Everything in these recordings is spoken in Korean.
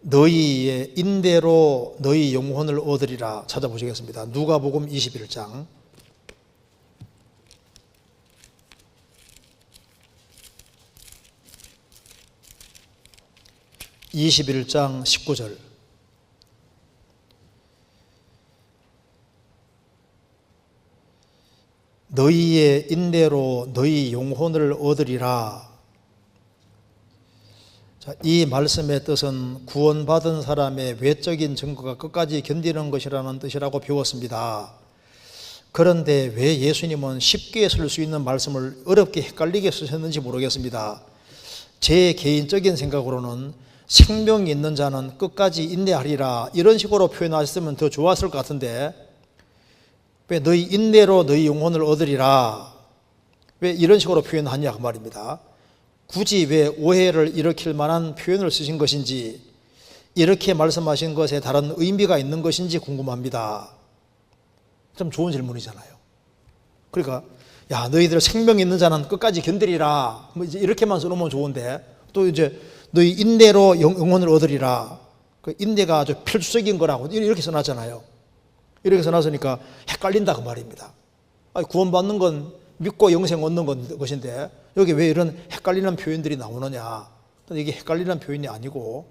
너희의 인대로 너희 영혼을 얻으리라 찾아보시겠습니다. 누가복음 21장 19절. 너희의 인대로 너희 영혼을 얻으리라. 자, 이 말씀의 뜻은 구원받은 사람의 외적인 증거가 끝까지 견디는 것이라는 뜻이라고 배웠습니다. 그런데 왜 예수님은 쉽게 쓸 수 있는 말씀을 어렵게 헷갈리게 쓰셨는지 모르겠습니다. 제 개인적인 생각으로는 생명이 있는 자는 끝까지 인내하리라 이런 식으로 표현하셨으면 더 좋았을 것 같은데, 왜 너희 인내로 너희 영혼을 얻으리라 왜 이런 식으로 표현하냐 그 말입니다. 굳이 왜 오해를 일으킬 만한 표현을 쓰신 것인지, 이렇게 말씀하신 것에 다른 의미가 있는 것인지 궁금합니다. 참 좋은 질문이잖아요. 그러니까 야 너희들 생명 있는 자는 끝까지 견디리라 뭐 이제 이렇게만 써놓으면 좋은데, 또 이제 너희 인내로 영혼을 얻으리라, 그 인내가 아주 필수적인 거라고 이렇게 써놨잖아요. 이렇게 써놨으니까 헷갈린다 그 말입니다. 아니, 구원받는 건 믿고 영생 얻는 것인데 여기 왜 이런 헷갈리는 표현들이 나오느냐. 이게 헷갈리는 표현이 아니고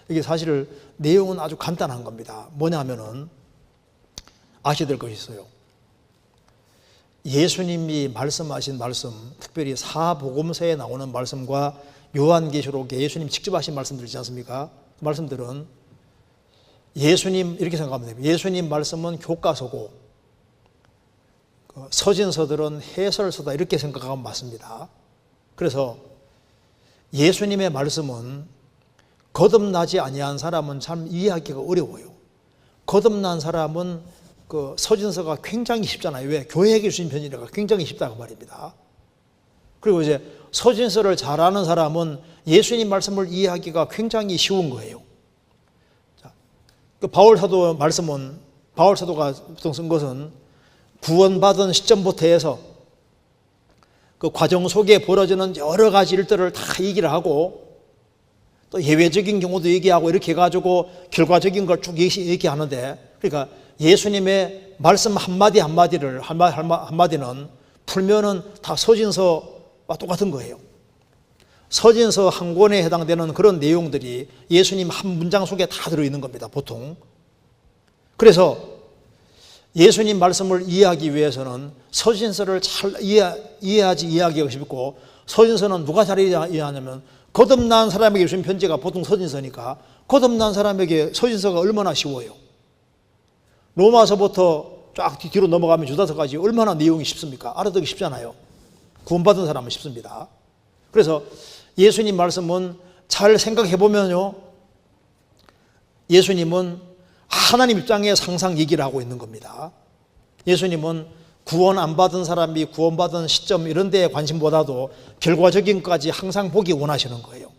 이게 사실 내용은 아주 간단한 겁니다. 뭐냐면은 아셔야 될 것이 있어요. 예수님이 말씀하신 말씀, 특별히 사복음서에 나오는 말씀과 요한계시록에 예수님 직접 하신 말씀들 있지 않습니까? 그 말씀들은 예수님 이렇게 생각하면 됩니다. 예수님 말씀은 교과서고 서신서들은 해설서다 이렇게 생각하면 맞습니다. 그래서 예수님의 말씀은 거듭나지 아니한 사람은 참 이해하기가 어려워요. 거듭난 사람은 그 서신서가 굉장히 쉽잖아요. 왜? 교회에게 주신 편지니까 굉장히 쉽다고 말입니다. 그리고 이제 서신서를 잘 아는 사람은 예수님 말씀을 이해하기가 굉장히 쉬운 거예요. 자, 그 바울 사도 말씀은, 바울 사도가 보통 쓴 것은 구원받은 시점부터 해서 그 과정 속에 벌어지는 여러 가지 일들을 다 얘기를 하고 또 예외적인 경우도 얘기하고 이렇게 해가지고 결과적인 걸 쭉 얘기하는데, 그러니까 예수님의 말씀 한마디 한마디는 풀면은 다 서신서와 똑같은 거예요. 서신서 한 권에 해당되는 그런 내용들이 예수님 한 문장 속에 다 들어있는 겁니다, 보통. 그래서 예수님 말씀을 이해하기 위해서는 서신서를 잘 이해하지 이해하기가 쉽고, 서신서는 누가 잘 이해하냐면 거듭난 사람에게 주신 편지가 보통 서신서니까 거듭난 사람에게 서신서가 얼마나 쉬워요. 로마서부터 쫙 뒤로 넘어가면 유다서까지 얼마나 내용이 쉽습니까? 알아듣기 쉽잖아요. 구원받은 사람은 쉽습니다. 그래서 예수님 말씀은 잘 생각해 보면요, 예수님은 하나님 입장에서 항상 얘기를 하고 있는 겁니다. 예수님은 구원 안 받은 사람이 구원받은 시점 이런 데에 관심보다도 결과적인 것까지 항상 보기 원하시는 거예요.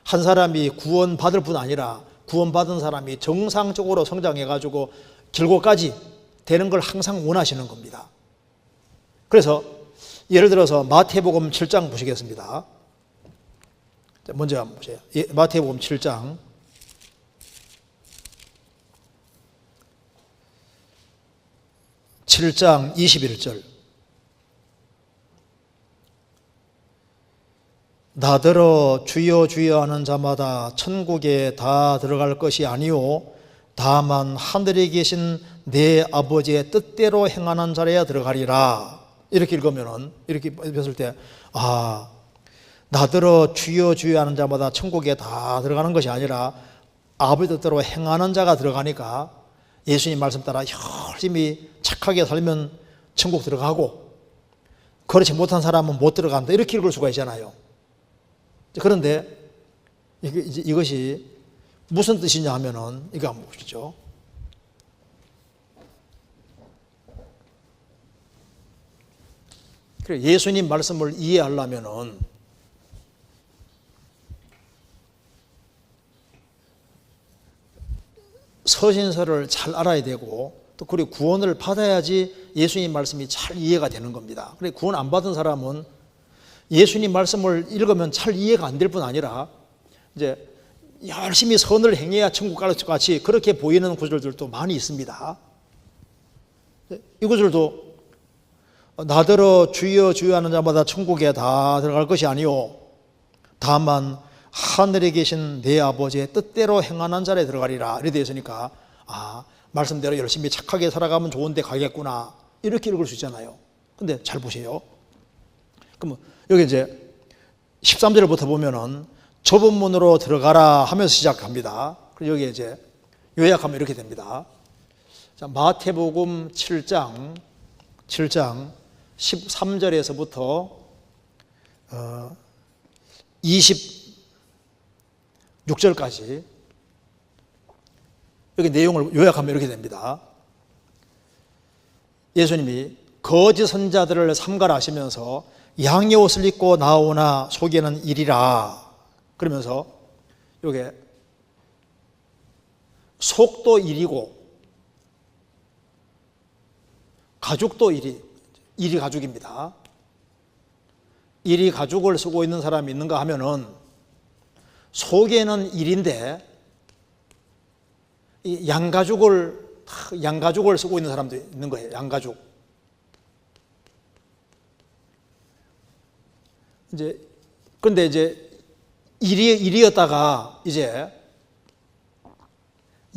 한 사람이 구원받을 뿐 아니라 구원받은 사람이 정상적으로 성장해가지고 결과까지 되는 걸 항상 원하시는 겁니다. 그래서 예를 들어서 마태복음 7장 보시겠습니다. 먼저 한번 보세요. 마태복음 7장 21절. 나더러 주여 주여 하는 자마다 천국에 다 들어갈 것이 아니요 다만 하늘에 계신 내 아버지의 뜻대로 행하는 자라야 들어가리라. 이렇게 읽으면은, 이렇게 봤을 때, 아, 나더러 주여 주여 하는 자마다 천국에 다 들어가는 것이 아니라 아버지 뜻대로 행하는 자가 들어가니까 예수님 말씀 따라 열심히 착하게 살면 천국 들어가고 그렇지 못한 사람은 못 들어간다, 이렇게 읽을 수가 있잖아요. 그런데 이것이 무슨 뜻이냐 하면은 이거 한번 보시죠. 예수님 말씀을 이해하려면은 서신서를 잘 알아야 되고 또 그리고 구원을 받아야지 예수님 말씀이 잘 이해가 되는 겁니다. 그래 구원 안 받은 사람은 예수님 말씀을 읽으면 잘 이해가 안 될 뿐 아니라 이제 열심히 선을 행해야 천국 갈 것 같이 그렇게 보이는 구절들도 많이 있습니다. 이 구절도 나더러 주여 주여 하는 자마다 천국에 다 들어갈 것이 아니요 다만 하늘에 계신 내 아버지의 뜻대로 행하는 자에 들어가리라 이렇게 되어 있으니까 말씀대로 열심히 착하게 살아가면 좋은 데 가겠구나 이렇게 읽을 수 있잖아요. 근데 잘 보세요. 그럼 여기 이제 13절부터 보면은 좁은 문으로 들어가라 하면서 시작합니다. 그리고 여기 이제 요약하면 이렇게 됩니다. 자, 마태복음 7장 13절에서부터 26절까지 여기 내용을 요약하면 이렇게 됩니다. 예수님이 거짓 선자들을 삼가하시면서 양의 옷을 입고 나오나 속에는 일이라 그러면서 이게 속도 일이고 가죽도 일이 가죽입니다. 일이 가죽을 쓰고 있는 사람이 있는가 하면은 속에는 일인데 이 양가죽을 쓰고 있는 사람도 있는 거예요. 양가죽. 그런데 이제 일이었다가 이제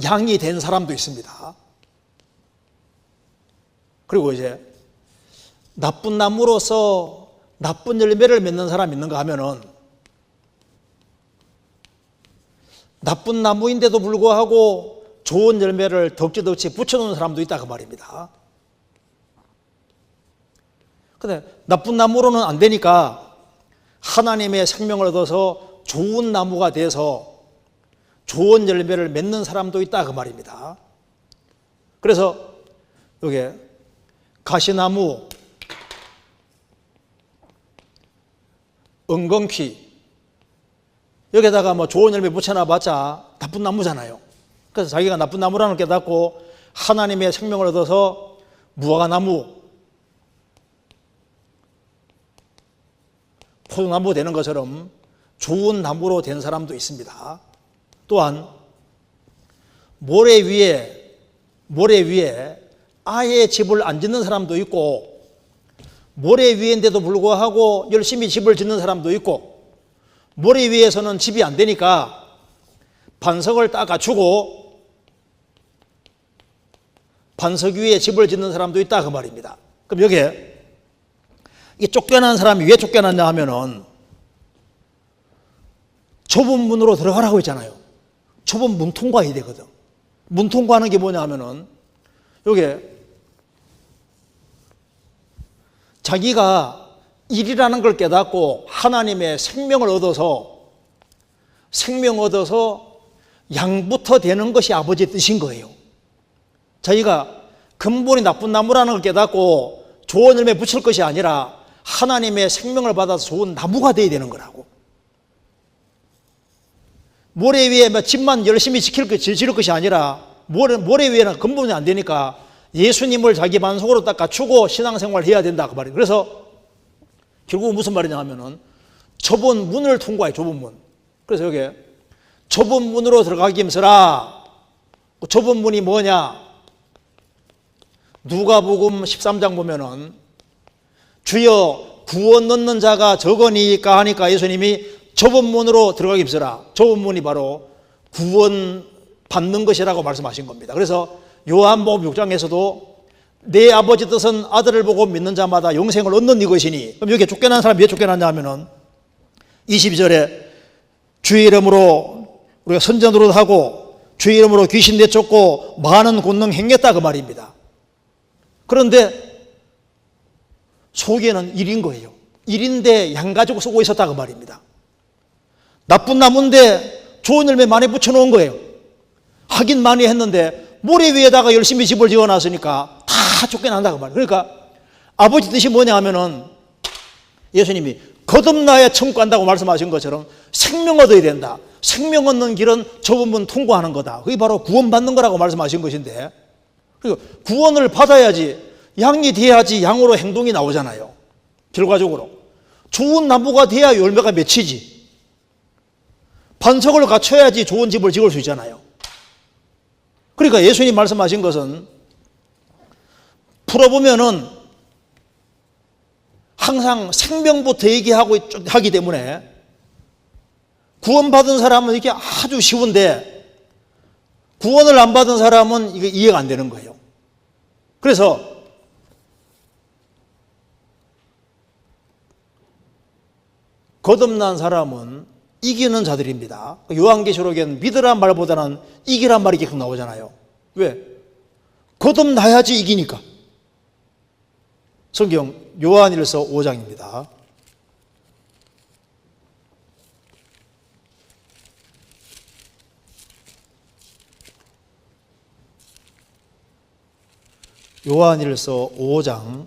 양이 된 사람도 있습니다. 그리고 이제 나쁜 나무로서 나쁜 열매를 맺는 사람이 있는가 하면은 나쁜 나무인데도 불구하고 좋은 열매를 덕지덕지 붙여놓는 사람도 있다 그 말입니다. 근데 나쁜 나무로는 안 되니까 하나님의 생명을 얻어서 좋은 나무가 돼서 좋은 열매를 맺는 사람도 있다 그 말입니다. 그래서 여기 가시나무, 은건퀴 여기다가 뭐 좋은 열매 붙여놔봤자 나쁜 나무잖아요. 그래서 자기가 나쁜 나무라는 걸 깨닫고 하나님의 생명을 얻어서 무화과나무, 포도나무 되는 것처럼 좋은 나무로 된 사람도 있습니다. 또한 모래 위에 아예 집을 안 짓는 사람도 있고 모래 위인데도 불구하고 열심히 집을 짓는 사람도 있고 모래 위에서는 집이 안 되니까 반석을 닦아주고 반석 위에 집을 짓는 사람도 있다 그 말입니다. 그럼 여기에 이 쫓겨난 사람이 왜 쫓겨났냐 하면은 좁은 문으로 들어가라고 했잖아요. 좁은 문 통과해야 되거든. 문 통과하는 게 뭐냐 하면은 여기에 자기가 일이라는 걸 깨닫고 하나님의 생명을 얻어서 양부터 되는 것이 아버지의 뜻인 거예요. 자기가 근본이 나쁜 나무라는 걸 깨닫고 좋은 열매 붙일 것이 아니라 하나님의 생명을 받아서 좋은 나무가 되어야 되는 거라고. 모래 위에 집만 열심히 지을 것이 아니라 모래 위에는 근본이 안 되니까 예수님을 자기 반석으로 딱 갖추고 신앙생활을 해야 된다 그 말이에요. 그래서 결국 무슨 말이냐 하면은 좁은 문을 통과해. 좁은 문. 그래서 여기 좁은 문으로 들어가기 힘쓰라. 좁은 문이 뭐냐? 누가복음 13장 보면은 주여 구원 넣는 자가 적으니까 하니까 예수님이 좁은 문으로 들어가기 힘쓰라. 좁은 문이 바로 구원 받는 것이라고 말씀하신 겁니다. 그래서 요한복음 6장에서도 내 아버지 뜻은 아들을 보고 믿는 자마다 영생을 얻는 이것이니. 그럼 여기 쫓겨난 사람이 왜 쫓겨났냐 하면은 22절에 주의 이름으로 우리가 선전으로 하고 주의 이름으로 귀신 내쫓고 많은 권능 행했다 그 말입니다. 그런데 속에는 일인 거예요. 일인데 양가죽 쓰고 있었다 그 말입니다. 나쁜 나무인데 좋은 열매 많이 붙여놓은 거예요. 하긴 많이 했는데 모래 위에다가 열심히 집을 지어놨으니까 다 쫓겨난다 그 말이에요. 그러니까 아버지 뜻이 뭐냐 하면은 예수님이 거듭나야 천국 간다고 말씀하신 것처럼 생명 얻어야 된다. 생명 얻는 길은 좁은 문 통과하는 거다. 그게 바로 구원받는 거라고 말씀하신 것인데, 그리고 구원을 받아야지 양이 돼야지 양으로 행동이 나오잖아요. 결과적으로 좋은 나무가 돼야 열매가 맺히지. 반석을 갖춰야지 좋은 집을 지을 수 있잖아요. 그러니까 예수님 말씀하신 것은 풀어보면은 항상 생명부터 하기 때문에 구원받은 사람은 이게 아주 쉬운데 구원을 안 받은 사람은 이게 이해가 안 되는 거예요. 그래서 거듭난 사람은 이기는 자들입니다. 요한계시록에는 믿으란 말보다는 이기란 말이 계속 나오잖아요. 왜? 거듭나야지 이기니까. 성경 요한일서 5장입니다. 요한일서 5장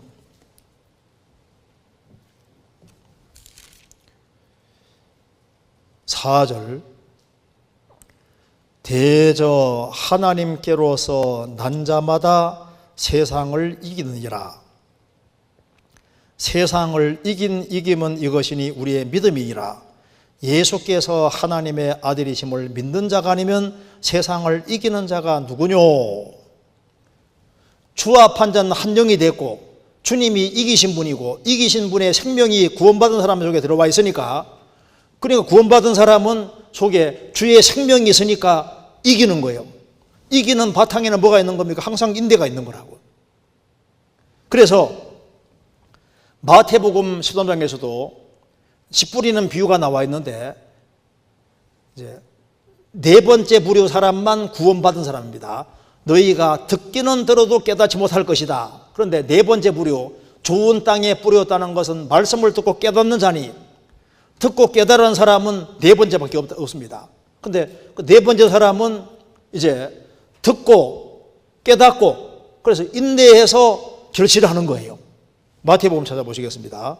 4절 대저 하나님께로서 난 자마다 세상을 이기느니라. 세상을 이김은 이것이니 우리의 믿음이니라. 예수께서 하나님의 아들이심을 믿는 자가 아니면 세상을 이기는 자가 누구뇨? 주와 판자는 한 영이 됐고 주님이 이기신 분이고 이기신 분의 생명이 구원받은 사람 속에 들어와 있으니까, 그러니까 구원받은 사람은 속에 주의 생명이 있으니까 이기는 거예요. 이기는 바탕에는 뭐가 있는 겁니까? 항상 인대가 있는 거라고. 그래서 마태복음 13장에서도 씨 뿌리는 비유가 나와 있는데 이제 네 번째 부류 사람만 구원받은 사람입니다. 너희가 듣기는 들어도 깨닫지 못할 것이다. 그런데 네 번째 부류, 좋은 땅에 뿌렸다는 것은 말씀을 듣고 깨닫는 자니, 듣고 깨달은 사람은 네 번째밖에 없습니다. 그런데 그 네 번째 사람은 이제 듣고 깨닫고 그래서 인내해서 결실을 하는 거예요. 마태복음 찾아보시겠습니다.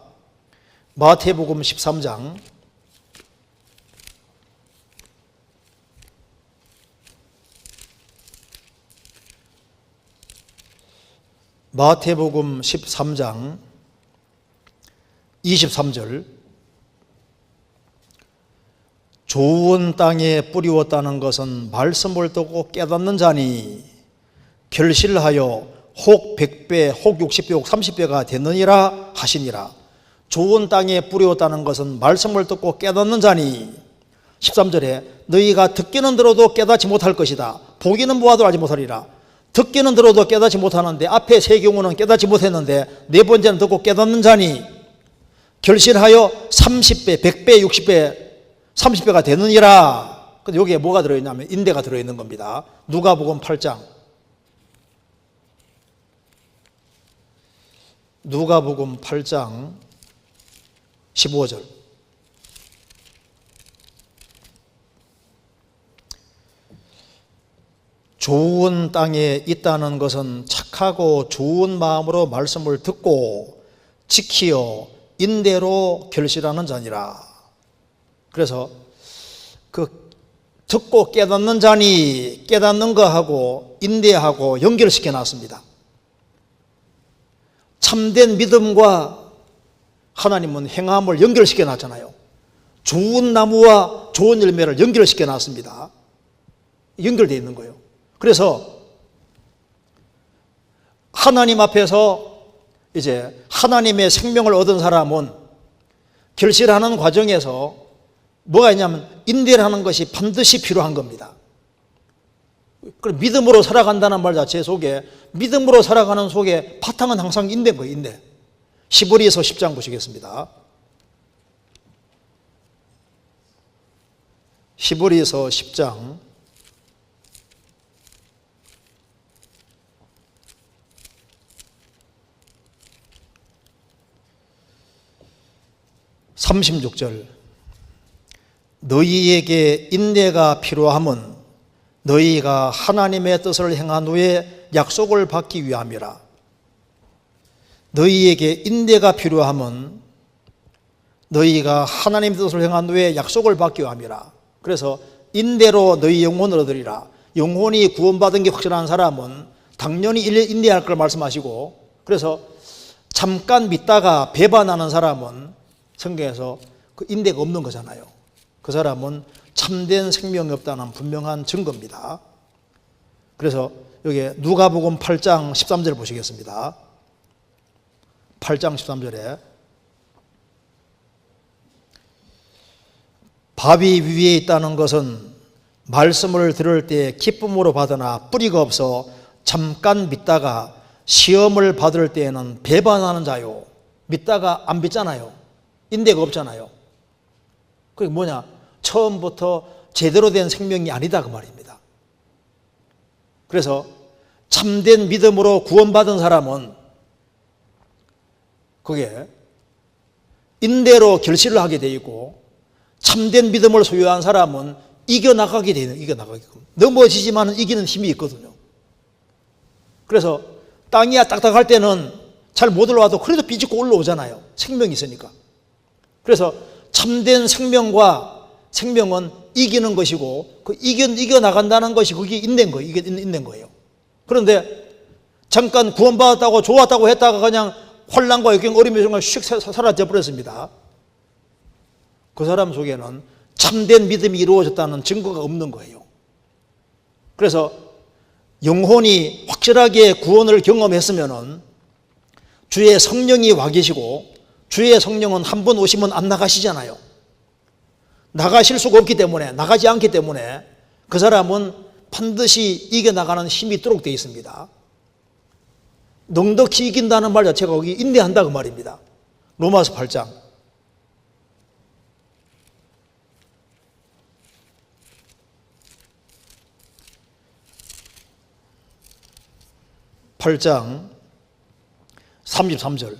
마태복음 13장 마태복음 13장 23절 좋은 땅에 뿌리웠다는 것은 말씀을 듣고 깨닫는 자니 결실하여 혹 100배, 혹 60배, 혹 30배가 되느니라 하시니라. 좋은 땅에 뿌리웠다는 것은 말씀을 듣고 깨닫는 자니 13절에 너희가 듣기는 들어도 깨닫지 못할 것이다. 보기는 보아도 알지 못하리라. 듣기는 들어도 깨닫지 못하는데 앞에 세 경우는 깨닫지 못했는데 네 번째는 듣고 깨닫는 자니 결실하여 30배, 100배, 60배, 30배가 되느니라. 근데 여기에 뭐가 들어있냐면 인대가 들어있는 겁니다. 누가복음 8장 누가복음 8장 15절 좋은 땅에 있다는 것은 착하고 좋은 마음으로 말씀을 듣고 지키어 인대로 결실하는 자니라. 그래서 그 듣고 깨닫는 자니 깨닫는 거하고 인대하고 연결시켜 놨습니다. 참된 믿음과 하나님은 행함을 연결시켜 놨잖아요. 좋은 나무와 좋은 열매를 연결시켜 놨습니다. 연결되어 있는 거예요. 그래서 하나님 앞에서 이제 하나님의 생명을 얻은 사람은 결실하는 과정에서 뭐가 있냐면 인내라는 것이 반드시 필요한 겁니다. 그럼 믿음으로 살아간다는 말 자체 속에 믿음으로 살아가는 속에 바탕은 항상 인내인 거예요. 인내. 히브리서 10장 보시겠습니다. 히브리서 10장 36절 너희에게 인내가 필요함은 너희가 하나님의 뜻을 행한 후에 약속을 받기 위함이라. 너희에게 인내가 필요함은 너희가 하나님의 뜻을 행한 후에 약속을 받기 위함이라. 그래서 인내로 너희 영혼을 얻으리라. 영혼이 구원받은 게 확실한 사람은 당연히 인내할 걸 말씀하시고, 그래서 잠깐 믿다가 배반하는 사람은 성경에서 그 인내가 없는 거잖아요. 그 사람은 참된 생명이 없다는 분명한 증거입니다. 그래서 여기 누가복음 8장 13절 보시겠습니다. 8장 13절에 바위 위에 있다는 것은 말씀을 들을 때 기쁨으로 받으나 뿌리가 없어 잠깐 믿다가 시험을 받을 때에는 배반하는 자요. 믿다가 안 믿잖아요. 인내가 없잖아요. 그게 뭐냐? 처음부터 제대로 된 생명이 아니다 그 말입니다. 그래서 참된 믿음으로 구원받은 사람은 그게 인내로 결실을 하게 되어 있고, 참된 믿음을 소유한 사람은 이겨나가게 되는, 이겨나가게끔. 넘어지지만 이기는 힘이 있거든요. 그래서 땅이 딱딱할 때는 잘 못 올라와도 그래도 비집고 올라오잖아요. 생명이 있으니까. 그래서 참된 생명은 이기는 것이고, 그 이겨나간다는 것이 그게 있는 거예요. 이게 있는 거예요. 그런데 잠깐 구원받았다고 좋았다고 했다가 그냥 혼란과 역경 어림의 순간 슉 사라져 버렸습니다. 그 사람 속에는 참된 믿음이 이루어졌다는 증거가 없는 거예요. 그래서 영혼이 확실하게 구원을 경험했으면은 주의 성령이 와 계시고, 주의 성령은 한 번 오시면 안 나가시잖아요. 나가실 수가 없기 때문에, 나가지 않기 때문에 그 사람은 반드시 이겨나가는 힘이 있도록 되어 있습니다. 넉넉히 이긴다는 말 자체가 거기 인내한다 그 말입니다. 로마서 8장 33절.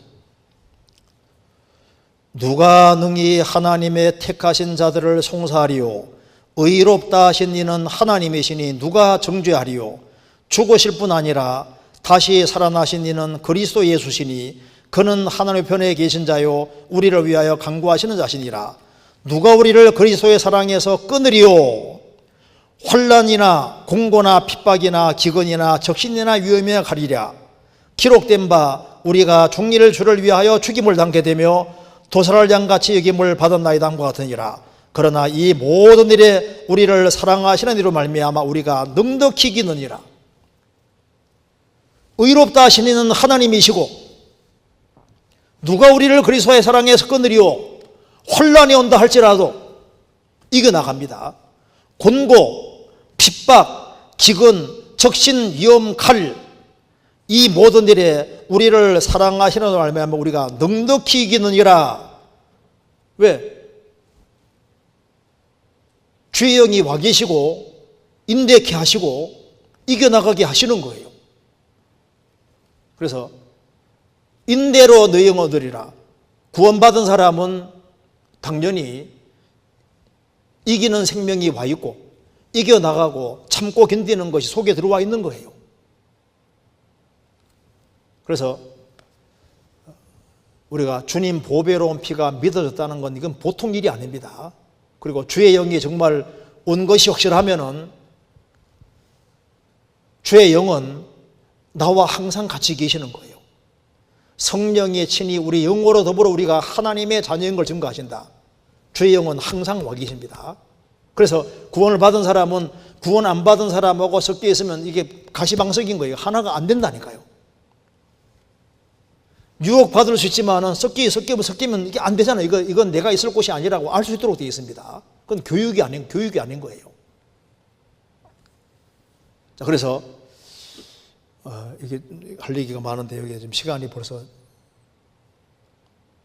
누가 능히 하나님의 택하신 자들을 송사하리요? 의롭다 하신 이는 하나님이시니 누가 정죄하리요? 죽으실 뿐 아니라 다시 살아나신 이는 그리스도 예수시니 그는 하나님의 편에 계신 자요 우리를 위하여 간구하시는 자시니라. 누가 우리를 그리스도의 사랑에서 끊으리요? 환난이나 공고나 핍박이나 기근이나 적신이나 위험이나 가리랴. 기록된 바 우리가 종일 주를 위하여 죽임을 당게 되며 도살할 양같이 여김을 받았나이다 함과 같으니라. 그러나 이 모든 일에 우리를 사랑하시는 이로 말미암아 우리가 넉넉히 이기느니라. 의롭다 하신 이는 하나님이시고, 누가 우리를 그리스도의 사랑에서 끊으리요? 혼란이 온다 할지라도 이겨나갑니다. 곤고, 핍박, 기근, 적신, 위험, 칼, 이 모든 일에 우리를 사랑하시는 말미암아 우리가 넉넉히 이기느니라. 왜? 주의 영이 와 계시고 인내케 하시고 이겨나가게 하시는 거예요. 그래서 인내로 너희 영혼 얻으리라. 구원받은 사람은 당연히 이기는 생명이 와 있고 이겨나가고 참고 견디는 것이 속에 들어와 있는 거예요. 그래서 우리가 주님 보배로운 피가 믿어졌다는 건 이건 보통 일이 아닙니다. 그리고 주의 영이 정말 온 것이 확실하면은 주의 영은 나와 항상 같이 계시는 거예요. 성령의 친히 우리 영으로 더불어 우리가 하나님의 자녀인 걸 증거하신다. 주의 영은 항상 와 계십니다. 그래서 구원을 받은 사람은 구원 안 받은 사람하고 섞여 있으면 이게 가시방석인 거예요. 하나가 안 된다니까요. 유혹받을 수 있지만은 섞이면 이게 안 되잖아요. 이건 내가 있을 곳이 아니라고 알 수 있도록 되어 있습니다. 그건 교육이 아닌 거예요. 자, 그래서 이게 할 얘기가 많은데 여기 지금 시간이 벌써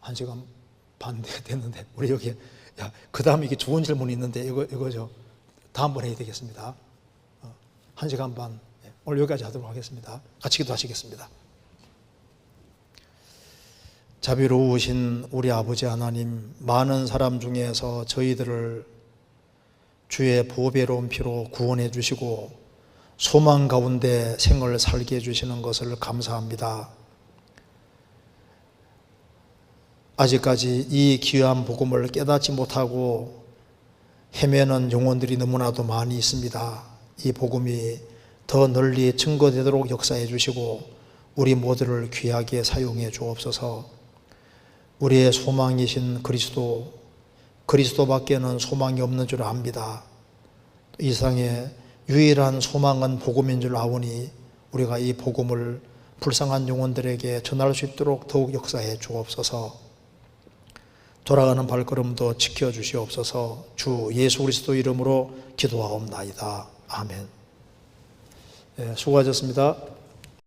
1시간 반 됐는데 우리 여기 그 다음에 이게 좋은 질문이 있는데 이거 다음번에 해야 되겠습니다. 1시간 반 오늘 여기까지 하도록 하겠습니다. 같이 기도하시겠습니다. 자비로우신 우리 아버지 하나님, 많은 사람 중에서 저희들을 주의 보배로운 피로 구원해 주시고 소망 가운데 생을 살게 해주시는 것을 감사합니다. 아직까지 이 귀한 복음을 깨닫지 못하고 헤매는 영혼들이 너무나도 많이 있습니다. 이 복음이 더 널리 증거되도록 역사해 주시고 우리 모두를 귀하게 사용해 주옵소서. 우리의 소망이신 그리스도, 그리스도밖에는 소망이 없는 줄 압니다. 이 세상에 유일한 소망은 복음인 줄 아오니 우리가 이 복음을 불쌍한 영혼들에게 전할 수 있도록 더욱 역사해 주옵소서. 돌아가는 발걸음도 지켜주시옵소서. 주 예수 그리스도 이름으로 기도하옵나이다. 아멘. 수고하셨습니다.